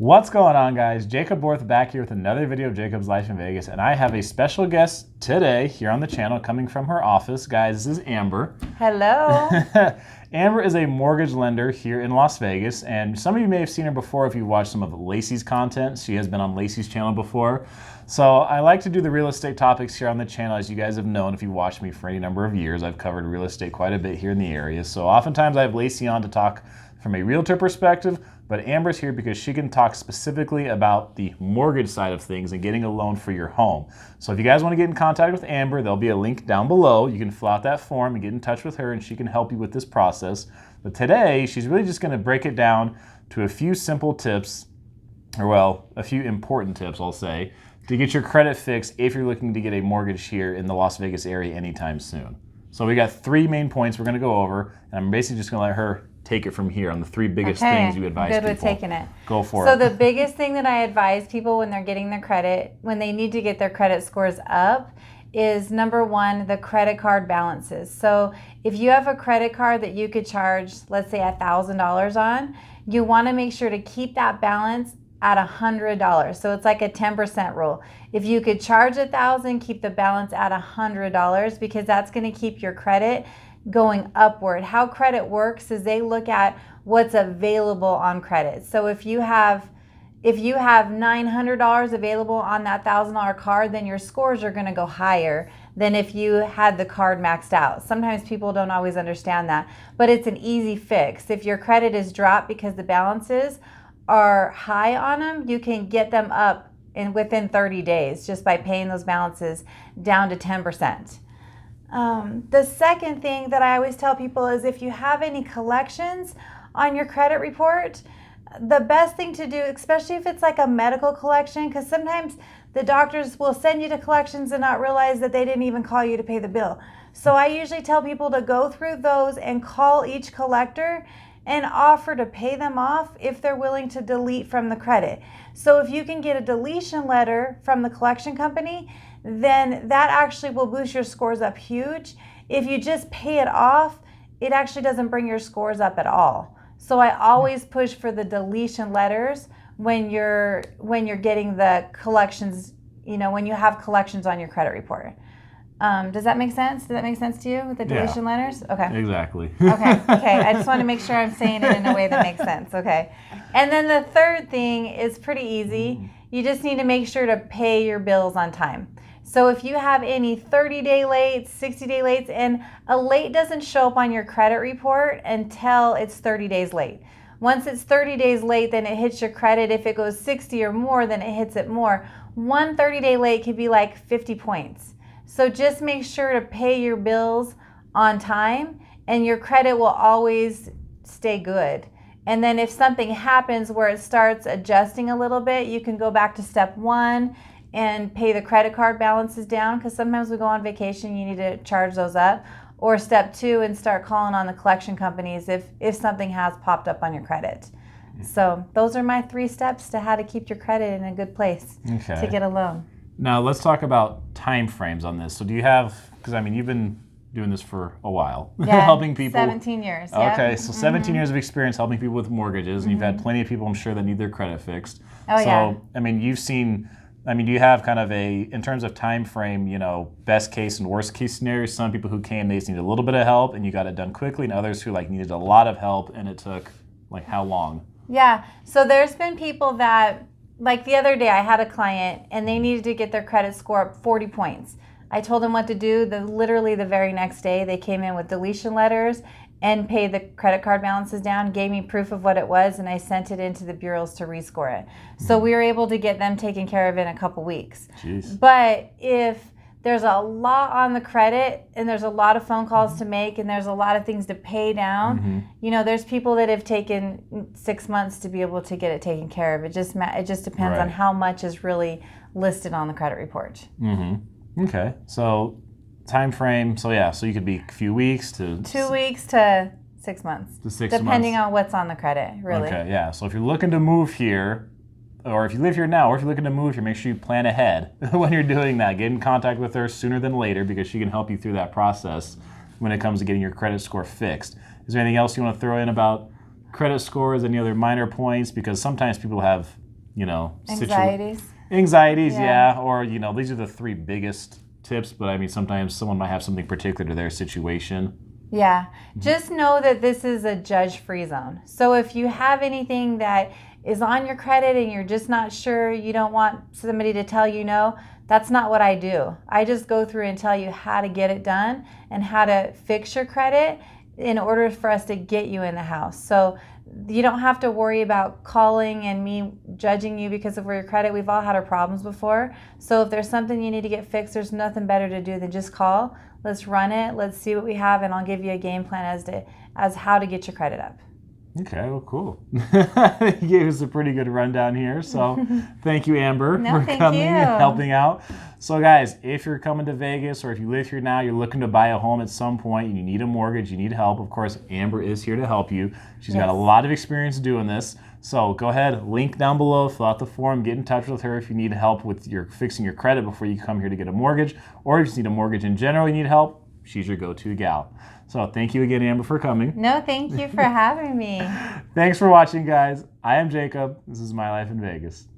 What's going on, guys? Jacob Borth back here with another video of Jacob's Life in Vegas, and I have a special guest today here on the channel coming from her office. Guys, this is Amber. Hello. Amber is a mortgage lender here in Las Vegas, and some of you may have seen her before if you've watched some of Lacey's content. She has been on Lacey's channel before. So I like to do the real estate topics here on the channel. As you guys have known, if you've watched me for any number of years, I've covered real estate quite a bit here in the area. So oftentimes I have Lacey on to talk from a realtor perspective, but Amber's here because she can talk specifically about the mortgage side of things and getting a loan for your home. So if you guys want to get in contact with Amber, there'll be a link down below. You can fill out that form and get in touch with her, and she can help you with this process. But today, she's really just going to break it down to a few simple tips, or well, a few important tips, I'll say, to get your credit fixed if you're looking to get a mortgage here in the Las Vegas area anytime soon. So we got three main points we're going to go over, and I'm basically just going to let her take it from here on the three biggest things you advise people. Good with taking it. Go for it. So the biggest thing that I advise people when they're getting their credit, when they need to get their credit scores up, is number one, the credit card balances. So if you have a credit card that you could charge, let's say $1,000 on, you want to make sure to keep that balance at $100. So it's like a 10% rule. If you could charge $1,000, keep the balance at $100, because that's going to keep your credit going upward. How credit works is they look at what's available on credit. So if you have $900 available on that $1,000 card, then your scores are going to go higher than if you had the card maxed out. Sometimes people don't always understand that, but it's an easy fix. If your credit is dropped because the balances are high on them, you can get them up within 30 days just by paying those balances down to 10%. The second thing that I always tell people is if you have any collections on your credit report, the best thing to do, especially if it's like a medical collection, because sometimes the doctors will send you to collections and not realize that they didn't even call you to pay the bill. So I usually tell people to go through those and call each collector and offer to pay them off if they're willing to delete from the credit. So if you can get a deletion letter from the collection company, then that actually will boost your scores up huge. If you just pay it off, it actually doesn't bring your scores up at all. So I always push for the deletion letters when you're getting the collections, when you have collections on your credit report. Does that make sense? Does that make sense to you with the deletion letters? Okay. Exactly. Okay. I just want to make sure I'm saying it in a way that makes sense. Okay. And then the third thing is pretty easy. You just need to make sure to pay your bills on time. So if you have any 30-day late, 60-day late, and a late doesn't show up on your credit report until it's 30 days late. Once it's 30 days late, then it hits your credit. If it goes 60 or more, then it hits it more. One 30-day late could be like 50 points. So just make sure to pay your bills on time, and your credit will always stay good. And then if something happens where it starts adjusting a little bit, you can go back to step one and pay the credit card balances down, because sometimes we go on vacation, you need to charge those up. Or step two and start calling on the collection companies if something has popped up on your credit. So those are my 3 steps to how to keep your credit in a good place to get a loan. Now let's talk about time frames on this. So do you have, because I mean you've been doing this for a while, helping people. 17 years. Okay, so 17 years of experience helping people with mortgages, and you've had plenty of people, I'm sure, that need their credit fixed. So I mean, do you have kind of in terms of time frame, best case and worst case scenarios? Some people who came, they just needed a little bit of help and you got it done quickly, and others who needed a lot of help and it took how long? Yeah, so there's been people that, like the other day I had a client and they needed to get their credit score up 40 points. I told them what to do. Literally the very next day they came in with deletion letters and paid the credit card balances down, gave me proof of what it was, and I sent it into the bureaus to rescore it. So we were able to get them taken care of in a couple weeks. Jeez. But if there's a lot on the credit and there's a lot of phone calls to make and there's a lot of things to pay down, there's people that have taken 6 months to be able to get it taken care of. It just depends on how much is really listed on the credit report. Okay, so time frame, so you could be a few weeks to 2 weeks to 6 months, depending on what's on the credit, really. Okay, yeah. So if you're looking to move here, or if you live here now, or if you're looking to move here, make sure you plan ahead when you're doing that. Get in contact with her sooner than later, because she can help you through that process when it comes to getting your credit score fixed. Is there anything else you want to throw in about credit scores, any other minor points? Because sometimes people have Anxieties, yeah. Or, these are the three biggest tips, but I mean, sometimes someone might have something particular to their situation. Yeah. Just know that this is a judge-free zone. So if you have anything that is on your credit and you're just not sure, you don't want somebody to tell you no, that's not what I do. I just go through and tell you how to get it done and how to fix your credit in order for us to get you in the house. So you don't have to worry about calling and me judging you because of your credit. We've all had our problems before. So if there's something you need to get fixed, there's nothing better to do than just call. Let's run it. Let's see what we have, and I'll give you a game plan as how to get your credit up. Okay, well, cool. You gave us a pretty good rundown here. So thank you, Amber, for coming and helping out. So guys, if you're coming to Vegas or if you live here now, you're looking to buy a home at some point and you need a mortgage, you need help, of course, Amber is here to help you. She's got a lot of experience doing this. So go ahead, link down below, fill out the form, get in touch with her if you need help with fixing your credit before you come here to get a mortgage, or if you just need a mortgage in general, you need help, she's your go-to gal. So thank you again, Amber, for coming. No, thank you for having me. Thanks for watching, guys. I am Jacob. This is My Life in Vegas.